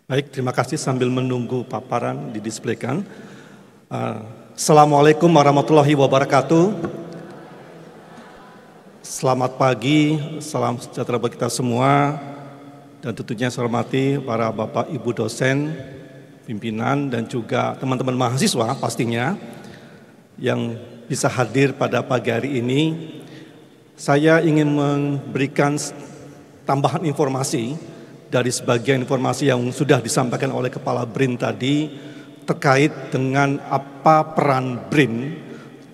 Baik, terima kasih sambil menunggu paparan didisplaykan. Assalamualaikum warahmatullahi wabarakatuh. Selamat pagi, salam sejahtera bagi kita semua. Dan tentunya saya hormati para Bapak Ibu dosen, pimpinan dan juga teman-teman mahasiswa pastinya yang bisa hadir pada pagi hari ini. Saya ingin memberikan tambahan informasi dari sebagian informasi yang sudah disampaikan oleh Kepala BRIN tadi terkait dengan apa peran BRIN,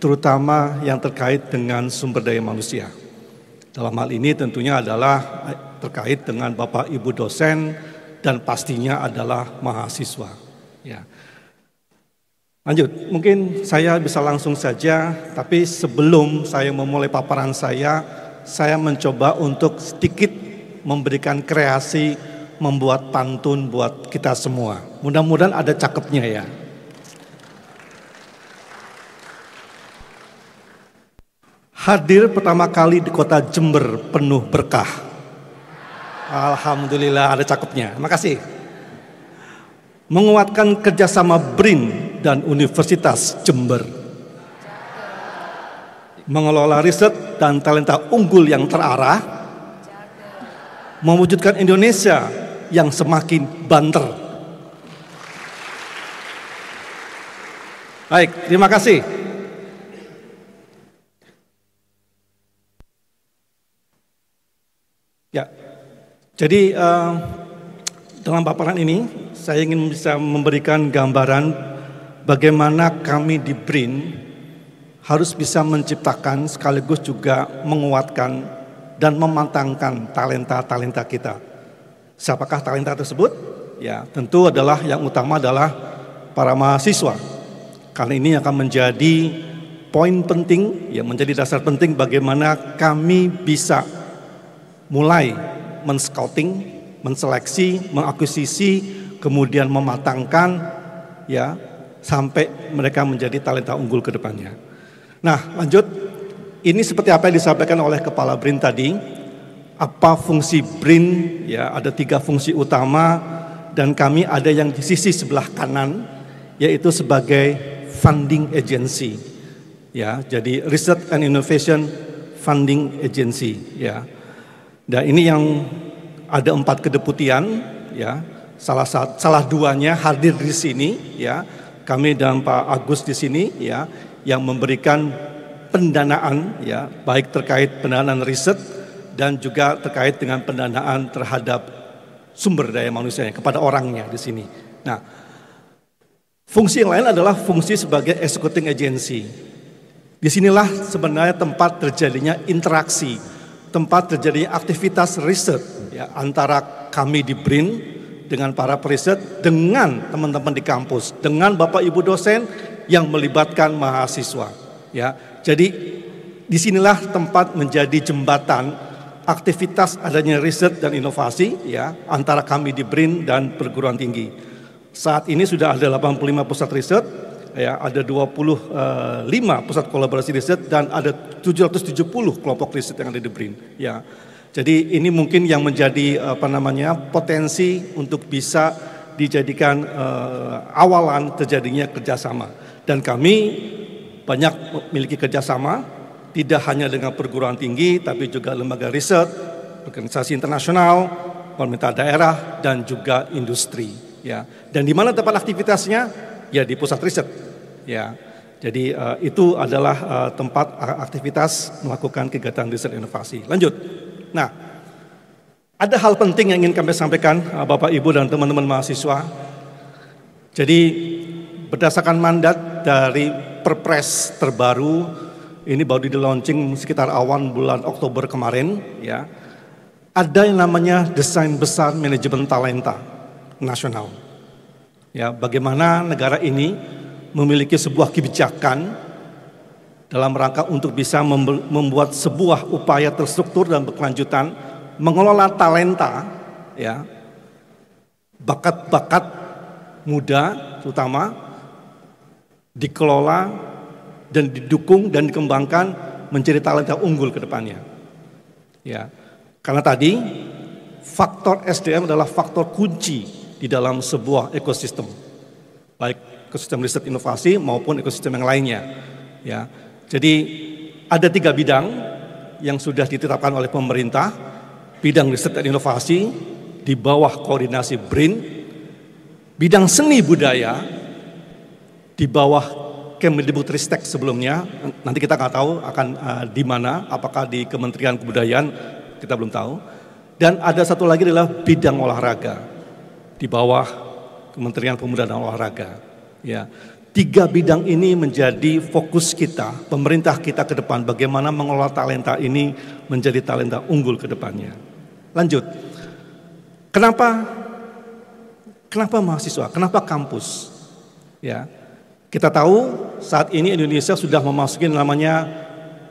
terutama yang terkait dengan sumber daya manusia. Dalam hal ini tentunya adalah terkait dengan Bapak Ibu dosen dan pastinya adalah mahasiswa. Ya. Lanjut, mungkin saya bisa langsung saja, tapi sebelum saya memulai paparan saya mencoba untuk sedikit memberikan kreasi, membuat pantun buat kita semua. Mudah-mudahan ada cakepnya ya. Hadir pertama kali di kota Jember penuh berkah. Alhamdulillah ada cakepnya, makasih. Menguatkan kerjasama BRIN dan Universitas Jember. Mengelola riset dan talenta unggul yang terarah. Mewujudkan Indonesia yang semakin banter. Baik, terima kasih. Ya, jadi dalam paparan ini saya ingin bisa memberikan gambaran bagaimana kami di BRIN harus bisa menciptakan sekaligus juga menguatkan dan mematangkan talenta-talenta kita. Siapakah talenta tersebut? Ya, tentu adalah yang utama adalah para mahasiswa. Karena ini akan menjadi poin penting, ya menjadi dasar penting bagaimana kami bisa mulai men-scouting, menseleksi, mengakuisisi, kemudian mematangkan, ya sampai mereka menjadi talenta unggul ke depannya. Nah, lanjut. Ini seperti apa yang disampaikan oleh Kepala BRIN tadi. Apa fungsi BRIN? Ya, ada 3 fungsi utama dan kami ada yang di sisi sebelah kanan, yaitu sebagai funding agency. Ya, jadi Research and Innovation Funding Agency. Ya, dan ini yang ada 4 kedeputian. Ya, salah duanya hadir di sini. Ya, kami dan Pak Agus di sini. Ya, yang memberikan pendanaan, ya baik terkait pendanaan riset dan juga terkait dengan pendanaan terhadap sumber daya manusia kepada orangnya di sini. Nah, fungsi yang lain adalah fungsi sebagai executing agency. Disinilah sebenarnya tempat terjadinya interaksi, tempat terjadinya aktivitas riset ya, antara kami di BRIN dengan para periset, dengan teman-teman di kampus, dengan Bapak Ibu dosen yang melibatkan mahasiswa. Ya, jadi disinilah tempat menjadi jembatan aktivitas adanya riset dan inovasi ya antara kami di BRIN dan perguruan tinggi. Saat ini sudah ada 85 pusat riset, ya ada 25 pusat kolaborasi riset dan ada 770 kelompok riset yang ada di BRIN. Ya, jadi ini mungkin yang menjadi potensi untuk bisa dijadikan awalan terjadinya kerjasama. Dan kami banyak memiliki kerjasama, tidak hanya dengan perguruan tinggi, tapi juga lembaga riset, organisasi internasional, pemerintah daerah, dan juga industri. Ya, dan di mana tempat aktivitasnya? Ya di pusat riset. Ya, jadi itu adalah tempat aktivitas melakukan kegiatan riset inovasi. Lanjut. Nah, ada hal penting yang ingin kami sampaikan, Bapak Ibu dan teman-teman mahasiswa. Jadi berdasarkan mandat dari Perpres terbaru, ini baru di-launching sekitar awal bulan Oktober kemarin, ya. Ada yang namanya Desain Besar Manajemen Talenta Nasional. Ya, bagaimana negara ini memiliki sebuah kebijakan dalam rangka untuk bisa membuat sebuah upaya terstruktur dan berkelanjutan mengelola talenta, ya, bakat-bakat muda terutama dikelola dan didukung dan dikembangkan menjadi talenta unggul ke depannya. Ya, karena tadi faktor SDM adalah faktor kunci di dalam sebuah ekosistem, baik ekosistem riset inovasi maupun ekosistem yang lainnya. Ya, jadi ada 3 bidang yang sudah ditetapkan oleh pemerintah, bidang riset dan inovasi di bawah koordinasi BRIN, bidang seni budaya di bawah Kemendikbudristek sebelumnya, nanti kita nggak tahu akan di mana, apakah di Kementerian Kebudayaan, kita belum tahu. Dan ada satu lagi adalah bidang olahraga di bawah Kementerian Pemuda dan Olahraga. Ya, 3 bidang ini menjadi fokus kita, pemerintah kita ke depan, bagaimana mengelola talenta ini menjadi talenta unggul ke depannya. Lanjut, kenapa mahasiswa, kenapa kampus? Ya, kita tahu saat ini Indonesia sudah memasuki namanya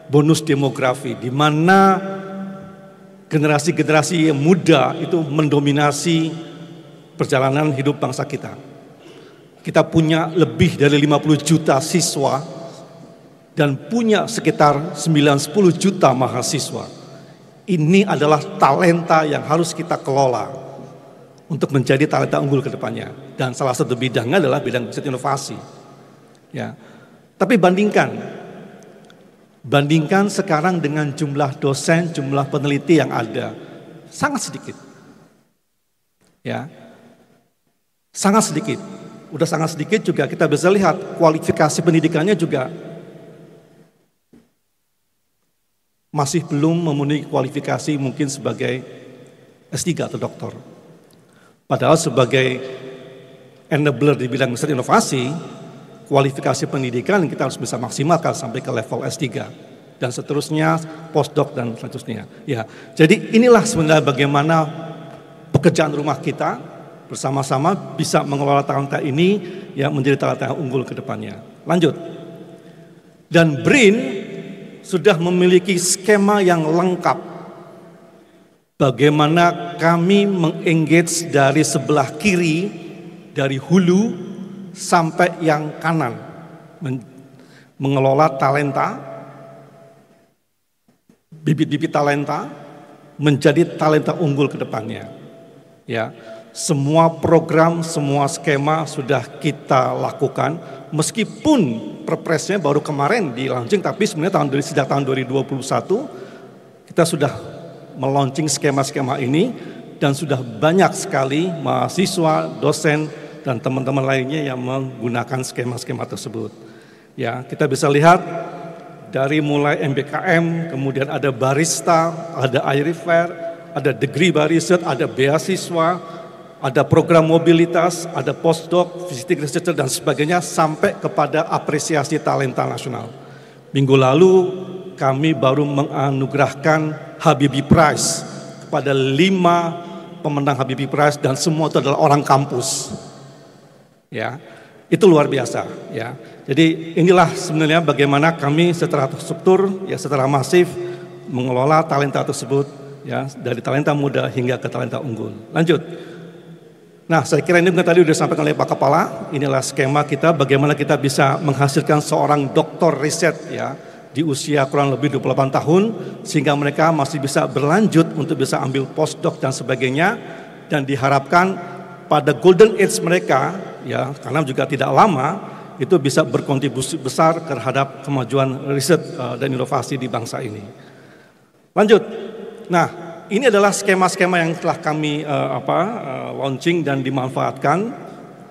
bonus demografi, di mana generasi-generasi muda itu mendominasi perjalanan hidup bangsa kita. Kita punya lebih dari 50 juta siswa dan punya sekitar 9-10 juta mahasiswa. Ini adalah talenta yang harus kita kelola untuk menjadi talenta unggul ke depannya. Dan salah satu bidangnya adalah bidang riset inovasi. Ya. Tapi bandingkan sekarang dengan jumlah dosen, jumlah peneliti yang ada, sangat sedikit. Ya. Sangat sedikit. Udah sangat sedikit juga kita bisa lihat kualifikasi pendidikannya juga masih belum memenuhi kualifikasi mungkin sebagai S3 atau doktor. Padahal sebagai enabler di bidang riset inovasi, kualifikasi pendidikan kita harus bisa maksimalkan sampai ke level S3 dan seterusnya, postdoc dan seterusnya. Ya, jadi inilah sebenarnya bagaimana pekerjaan rumah kita bersama-sama bisa mengelola talenta ini ya menjadi talenta yang unggul ke depannya. Lanjut. Dan BRIN sudah memiliki skema yang lengkap bagaimana kami mengengage dari sebelah kiri, dari hulu sampai yang kanan, mengelola talenta, bibit-bibit talenta menjadi talenta unggul ke depannya. Ya. Semua program, semua skema sudah kita lakukan, meskipun perpresnya baru kemarin di launching, tapi sebenarnya sejak tahun 2021 kita sudah melaunching skema-skema ini dan sudah banyak sekali mahasiswa, dosen dan teman-teman lainnya yang menggunakan skema-skema tersebut. Ya, kita bisa lihat dari mulai MBKM, kemudian ada barista, ada iRefer, ada degree bariset, ada beasiswa, ada program mobilitas, ada postdoc, visiting researcher dan sebagainya sampai kepada apresiasi talenta nasional. Minggu lalu kami baru menganugerahkan Habibie Prize kepada 5 pemenang Habibie Prize dan semua itu adalah orang kampus. Ya, itu luar biasa. Ya, jadi inilah sebenarnya bagaimana kami secara struktur, ya secara masif mengelola talenta tersebut, ya dari talenta muda hingga ke talenta unggul. Lanjut. Nah, saya kira ini tadi sudah disampaikan oleh Pak Kepala. Inilah skema kita bagaimana kita bisa menghasilkan seorang doktor riset ya di usia kurang lebih 28 tahun sehingga mereka masih bisa berlanjut untuk bisa ambil postdoc dan sebagainya dan diharapkan pada golden age mereka ya karena juga tidak lama itu bisa berkontribusi besar terhadap kemajuan riset dan inovasi di bangsa ini. Lanjut. Nah, ini adalah skema-skema yang telah kami launching dan dimanfaatkan,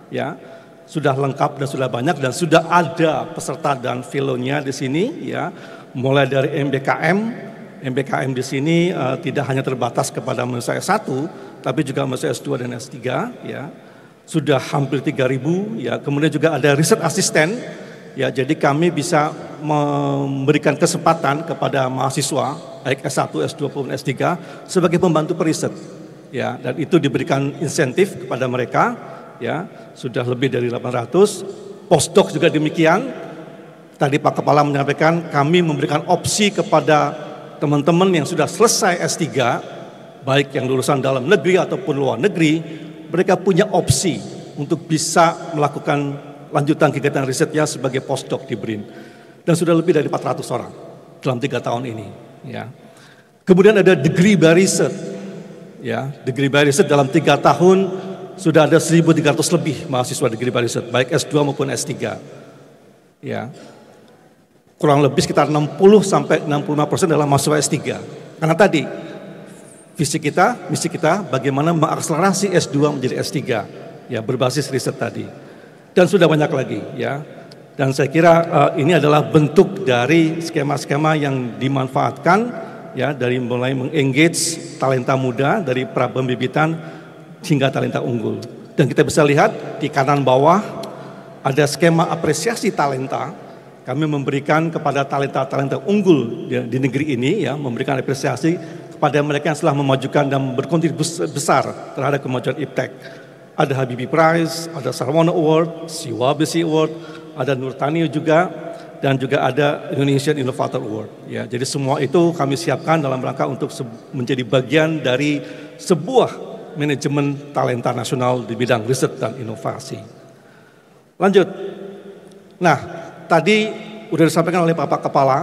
ya sudah lengkap dan sudah banyak dan sudah ada peserta dan fellow-nya di sini, ya mulai dari MBKM di sini tidak hanya terbatas kepada mahasiswa S1, tapi juga mahasiswa S2 dan S3, ya sudah hampir 3.000, ya kemudian juga ada riset asisten, ya jadi kami bisa memberikan kesempatan kepada mahasiswa baik S1, S2 maupun S3 sebagai pembantu periset. Ya, dan itu diberikan insentif kepada mereka, ya, sudah lebih dari 800. Postdoc juga demikian. Tadi Pak Kepala menyampaikan kami memberikan opsi kepada teman-teman yang sudah selesai S3, baik yang lulusan dalam negeri ataupun luar negeri, mereka punya opsi untuk bisa melakukan lanjutan kegiatan risetnya sebagai postdoc di BRIN. Dan sudah lebih dari 400 orang dalam 3 tahun ini. Ya. Kemudian ada degree by research, ya degree by research dalam 3 tahun sudah ada 1.300 lebih mahasiswa degree riset, baik S2 maupun S3. Ya. Kurang lebih sekitar 60-65% adalah mahasiswa S3. Karena tadi, misi kita bagaimana mengakselerasi S2 menjadi S3, ya berbasis riset tadi. Dan sudah banyak lagi, ya. Dan saya kira ini adalah bentuk dari skema-skema yang dimanfaatkan, ya, dari mulai mengengage talenta muda dari pra-pembibitan hingga talenta unggul. Dan kita bisa lihat di kanan bawah ada skema apresiasi talenta. Kami memberikan kepada talenta-talenta unggul di negeri ini, ya, memberikan apresiasi kepada mereka yang telah memajukan dan berkontribusi besar terhadap kemajuan IPTEK. Ada Habibie Prize, ada Sarwono Award, Siwa Besi Award, ada Nurtanio juga, dan juga ada Indonesian Innovator Award. Ya, jadi semua itu kami siapkan dalam rangka untuk menjadi bagian dari sebuah manajemen talenta nasional di bidang riset dan inovasi. Lanjut. Nah, tadi sudah disampaikan oleh Bapak Kepala,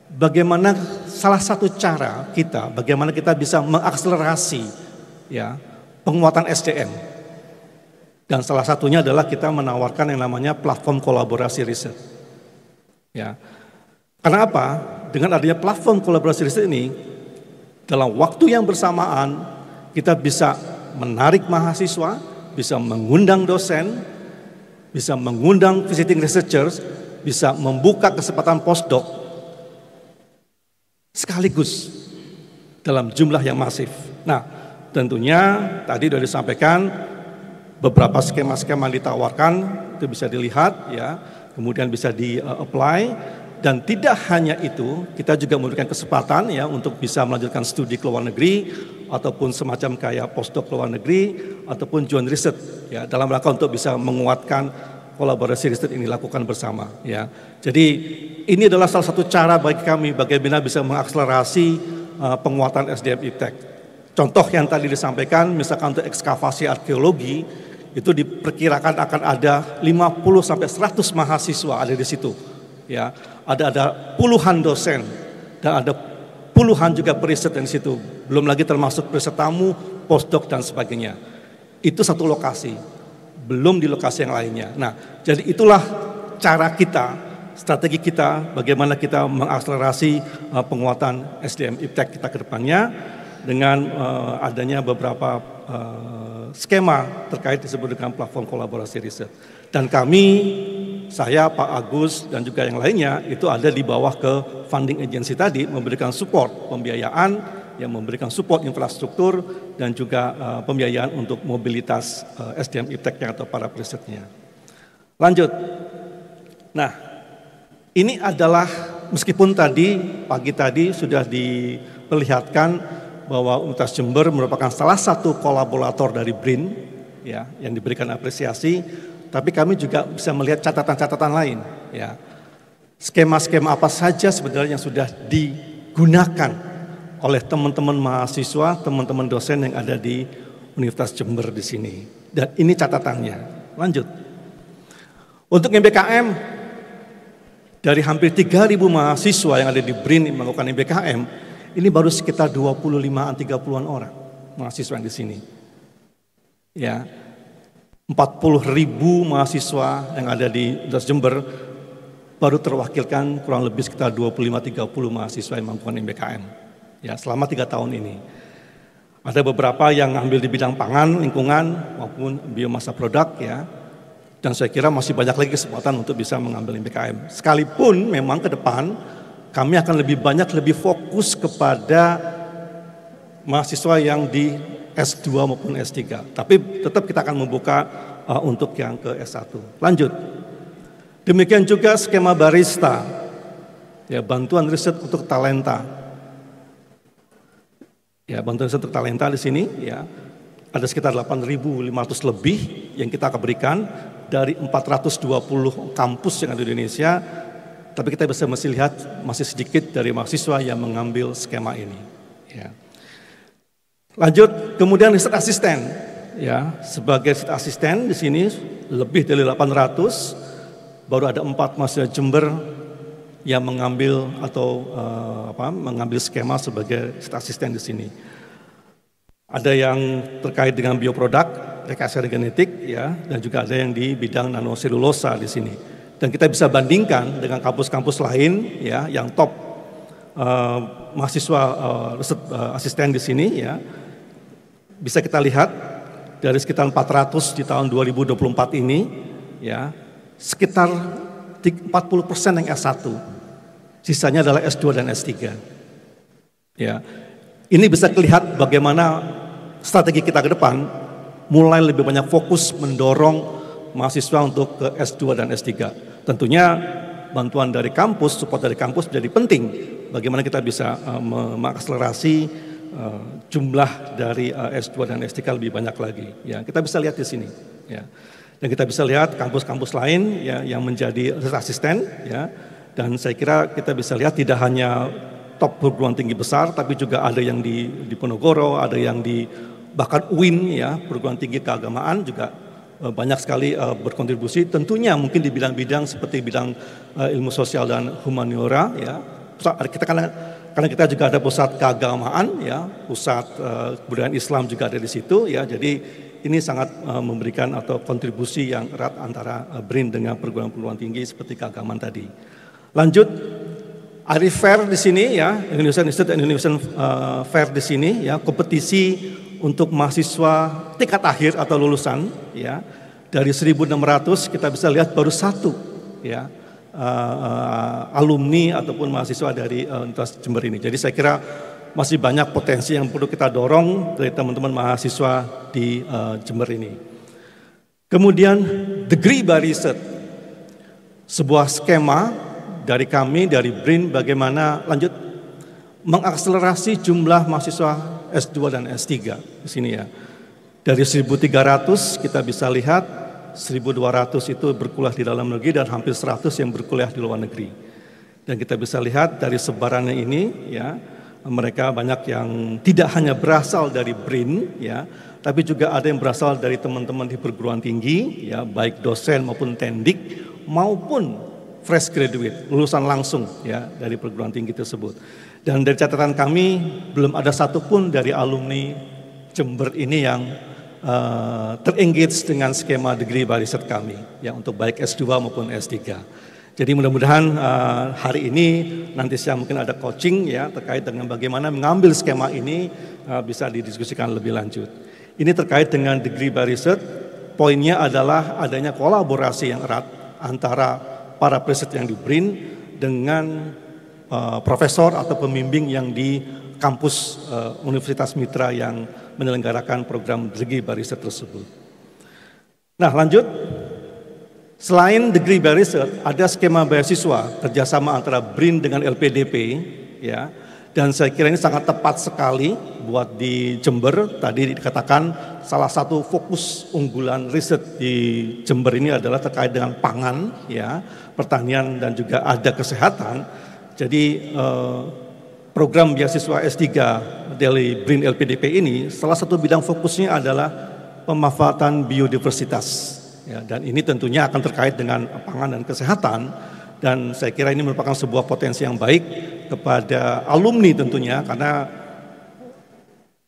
bagaimana salah satu cara kita, bagaimana kita bisa mengakselerasi, ya, penguatan SDM. Dan salah satunya adalah kita menawarkan yang namanya platform kolaborasi riset. Ya. Karena apa? Dengan adanya platform kolaborasi riset ini, dalam waktu yang bersamaan kita bisa menarik mahasiswa, bisa mengundang dosen, bisa mengundang visiting researchers, bisa membuka kesempatan postdoc sekaligus dalam jumlah yang masif. Nah, tentunya tadi sudah disampaikan beberapa skema-skema yang ditawarkan itu bisa dilihat, ya, kemudian bisa di-apply, dan tidak hanya itu, kita juga memberikan kesempatan, ya, untuk bisa melanjutkan studi ke luar negeri ataupun semacam kayak postdoc ke luar negeri ataupun joint research, ya, dalam rangka untuk bisa menguatkan kolaborasi riset ini lakukan bersama, ya. Jadi ini adalah salah satu cara bagi kami bagaimana bisa mengakselerasi penguatan SDM IPTEK. Contoh yang tadi disampaikan, misalkan untuk ekskavasi arkeologi, itu diperkirakan akan ada 50 sampai 100 mahasiswa ada di situ, ya. Ada puluhan dosen dan ada puluhan juga periset di situ. Belum lagi termasuk periset tamu, postdoc dan sebagainya. Itu satu lokasi, belum di lokasi yang lainnya. Nah, jadi itulah cara kita, strategi kita, bagaimana kita mengakselerasi penguatan SDM IPTEK kita ke depannya dengan adanya beberapa skema terkait disebut dengan platform kolaborasi riset. Dan kami, saya, Pak Agus, dan juga yang lainnya itu ada di bawah ke funding agency tadi, memberikan support pembiayaan, yang memberikan support infrastruktur dan juga pembiayaan untuk mobilitas SDM IPTEK-nya atau para perisetnya. Lanjut. Nah, ini adalah meskipun tadi pagi tadi sudah diperlihatkan bahwa Universitas Jember merupakan salah satu kolaborator dari BRIN, ya, yang diberikan apresiasi, tapi kami juga bisa melihat catatan-catatan lain, ya. Skema-skema apa saja sebenarnya yang sudah digunakan oleh teman-teman mahasiswa, teman-teman dosen yang ada di Universitas Jember di sini. Dan ini catatannya. Lanjut. Untuk MBKM, dari hampir 3.000 mahasiswa yang ada di BRIN yang melakukan MBKM, ini baru sekitar 25-an, 30-an orang mahasiswa yang di sini. Ya, 40.000 mahasiswa yang ada di Universitas Jember baru terwakilkan kurang lebih sekitar 25-30 mahasiswa yang melakukan MBKM. Ya, selama 3 tahun ini. Ada beberapa yang ngambil di bidang pangan, lingkungan maupun biomasa produk, ya. Dan saya kira masih banyak lagi kesempatan untuk bisa mengambil MBKM. Sekalipun memang ke depan kami akan lebih banyak lebih fokus kepada mahasiswa yang di S2 maupun S3. Tapi tetap kita akan membuka untuk yang ke S1. Lanjut. Demikian juga skema barista. Ya, bantuan riset untuk talenta. Ya, bantuan riset untuk talenta di sini, ya. Ada sekitar 8.500 lebih yang kita akan berikan dari 420 kampus yang ada di Indonesia. Tapi kita bisa masih lihat masih sedikit dari mahasiswa yang mengambil skema ini. Ya. Lanjut, kemudian riset asisten. Ya, sebagai riset asisten di sini lebih dari 800, baru ada 4 mahasiswa Jember yang mengambil atau mengambil skema sebagai riset asisten di sini. Ada yang terkait dengan bioproduk, rekayasa genetik, ya, dan juga ada yang di bidang nanoselulosa di sini. Dan kita bisa bandingkan dengan kampus-kampus lain, ya, yang top mahasiswa asisten di sini, ya, bisa kita lihat dari sekitar 400 di tahun 2024 ini, ya, sekitar 40% yang S1, sisanya adalah S2 dan S3. Ya, ini bisa terlihat bagaimana strategi kita ke depan mulai lebih banyak fokus mendorong mahasiswa untuk ke S2 dan S3. Tentunya bantuan dari kampus, support dari kampus menjadi penting. Bagaimana kita bisa mengakselerasi jumlah dari S2 dan S3 lebih banyak lagi. Ya, kita bisa lihat di sini. Ya. Dan kita bisa lihat kampus-kampus lain, ya, yang menjadi asisten, ya. Dan saya kira kita bisa lihat tidak hanya top perguruan tinggi besar, tapi juga ada yang di Ponorogo, ada yang di bahkan UIN, ya, perguruan tinggi keagamaan juga banyak sekali berkontribusi. Tentunya mungkin di bidang-bidang seperti bidang ilmu sosial dan humaniora, ya. Kita karena kita juga ada pusat keagamaan, ya, pusat kebudayaan Islam juga ada di situ, ya. Jadi ini sangat memberikan atau kontribusi yang erat antara BRIN dengan perguruan tinggi seperti keagamaan tadi. Lanjut, Arif Fair di sini, ya, Indonesian Institute and Innovation Fair di sini, ya, kompetisi untuk mahasiswa tingkat akhir atau lulusan, ya, dari 1.600 kita bisa lihat baru satu, ya, alumni ataupun mahasiswa dari Universitas Jember ini. Jadi saya kira masih banyak potensi yang perlu kita dorong dari teman-teman mahasiswa di Jember ini. Kemudian degree by research, sebuah skema dari kami, dari BRIN, bagaimana lanjut mengakselerasi jumlah mahasiswa S2 dan S3 di sini, ya. Dari 1.300 kita bisa lihat 1.200 itu berkuliah di dalam negeri dan hampir 100 yang berkuliah di luar negeri. Dan kita bisa lihat dari sebarannya ini, ya, mereka banyak yang tidak hanya berasal dari BRIN, ya, tapi juga ada yang berasal dari teman-teman di perguruan tinggi, ya, baik dosen maupun tendik maupun fresh graduate, lulusan langsung, ya, dari perguruan tinggi tersebut. Dan dari catatan kami belum ada satupun dari alumni Jember ini yang terengage dengan skema degree by research kami, ya, untuk baik S2 maupun S3. Jadi mudah-mudahan hari ini nanti siang mungkin ada coaching, ya, terkait dengan bagaimana mengambil skema ini bisa didiskusikan lebih lanjut. Ini terkait dengan degree by research, poinnya adalah adanya kolaborasi yang erat antara para riset yang di BRIN dengan profesor atau pembimbing yang di kampus Universitas Mitra yang menyelenggarakan program degree by research tersebut. Nah, lanjut. Selain degree by research, ada skema beasiswa kerjasama antara BRIN dengan LPDP, ya, dan saya kira ini sangat tepat sekali buat di Jember. Tadi dikatakan salah satu fokus unggulan riset di Jember ini adalah terkait dengan pangan, ya, pertanian dan juga ada kesehatan. Jadi program beasiswa S3 dari BRIN LPDP ini salah satu bidang fokusnya adalah pemanfaatan biodiversitas. Ya, dan ini tentunya akan terkait dengan pangan dan kesehatan, dan saya kira ini merupakan sebuah potensi yang baik kepada alumni tentunya, karena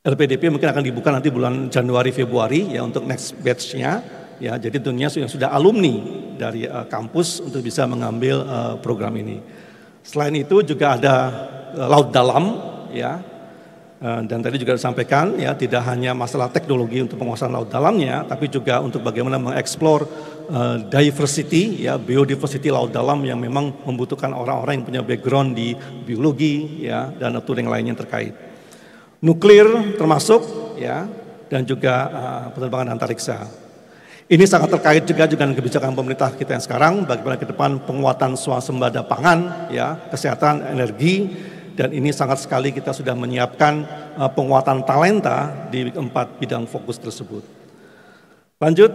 LPDP mungkin akan dibuka nanti bulan Januari Februari, ya, untuk next batch-nya, ya. Jadi tentunya yang sudah alumni dari kampus untuk bisa mengambil program ini. Selain itu juga ada laut dalam, ya. Dan tadi juga disampaikan, ya, tidak hanya masalah teknologi untuk penguasaan laut dalamnya, tapi juga untuk bagaimana mengeksplor diversity, ya, biodiversity laut dalam yang memang membutuhkan orang-orang yang punya background di biologi, ya, dan yang lainnya terkait. Nuklir termasuk, ya, dan juga penerbangan antariksa. Ini sangat terkait juga dengan kebijakan pemerintah kita yang sekarang, bagaimana ke depan penguatan swasembada pangan, ya, kesehatan, energi. Dan ini sangat sekali kita sudah menyiapkan penguatan talenta di 4 bidang fokus tersebut. Lanjut,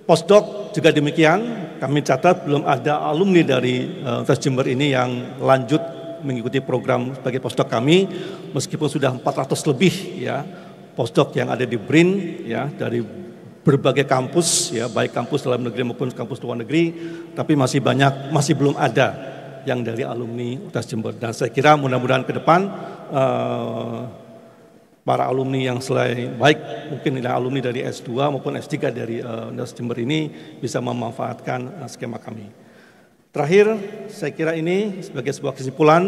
postdoc juga demikian. Kami catat belum ada alumni dari Universitas Jember ini yang lanjut mengikuti program sebagai postdoc kami, meskipun sudah 400 lebih, ya, postdoc yang ada di BRIN, ya, dari berbagai kampus, ya, baik kampus dalam negeri maupun kampus luar negeri, tapi masih belum ada yang dari alumni Universitas Jember. Dan saya kira mudah-mudahan ke depan para alumni yang selain baik mungkin alumni dari S2 maupun S3 dari Universitas Jember ini bisa memanfaatkan skema kami. Terakhir, saya kira ini sebagai sebuah kesimpulan,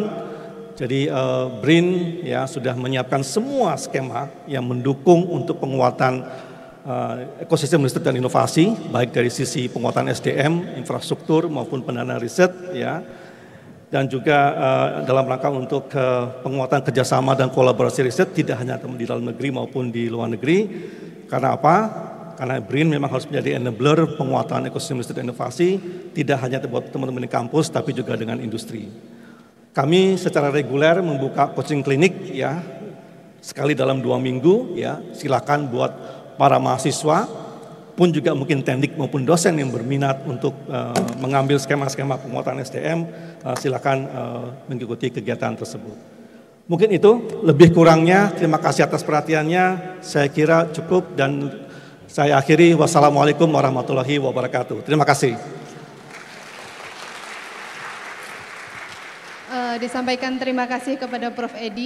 jadi BRIN ya sudah menyiapkan semua skema yang mendukung untuk penguatan ekosistem listrik dan inovasi, baik dari sisi penguatan SDM, infrastruktur maupun pendanaan riset ya. Dan juga dalam rangka untuk penguatan kerjasama dan kolaborasi riset tidak hanya di dalam negeri maupun di luar negeri. Karena apa? Karena BRIN memang harus menjadi enabler penguatan ekosistem listrik dan inovasi, tidak hanya buat teman-teman di kampus, tapi juga dengan industri. Kami secara reguler membuka coaching klinik ya, sekali dalam 2 minggu ya, silakan buat para mahasiswa, pun juga mungkin teknik maupun dosen yang berminat untuk mengambil skema-skema penguatan SDM, silakan mengikuti kegiatan tersebut. Mungkin itu, lebih kurangnya terima kasih atas perhatiannya, saya kira cukup dan saya akhiri. Wassalamualaikum warahmatullahi wabarakatuh. Terima kasih. Disampaikan terima kasih kepada Prof. Edi.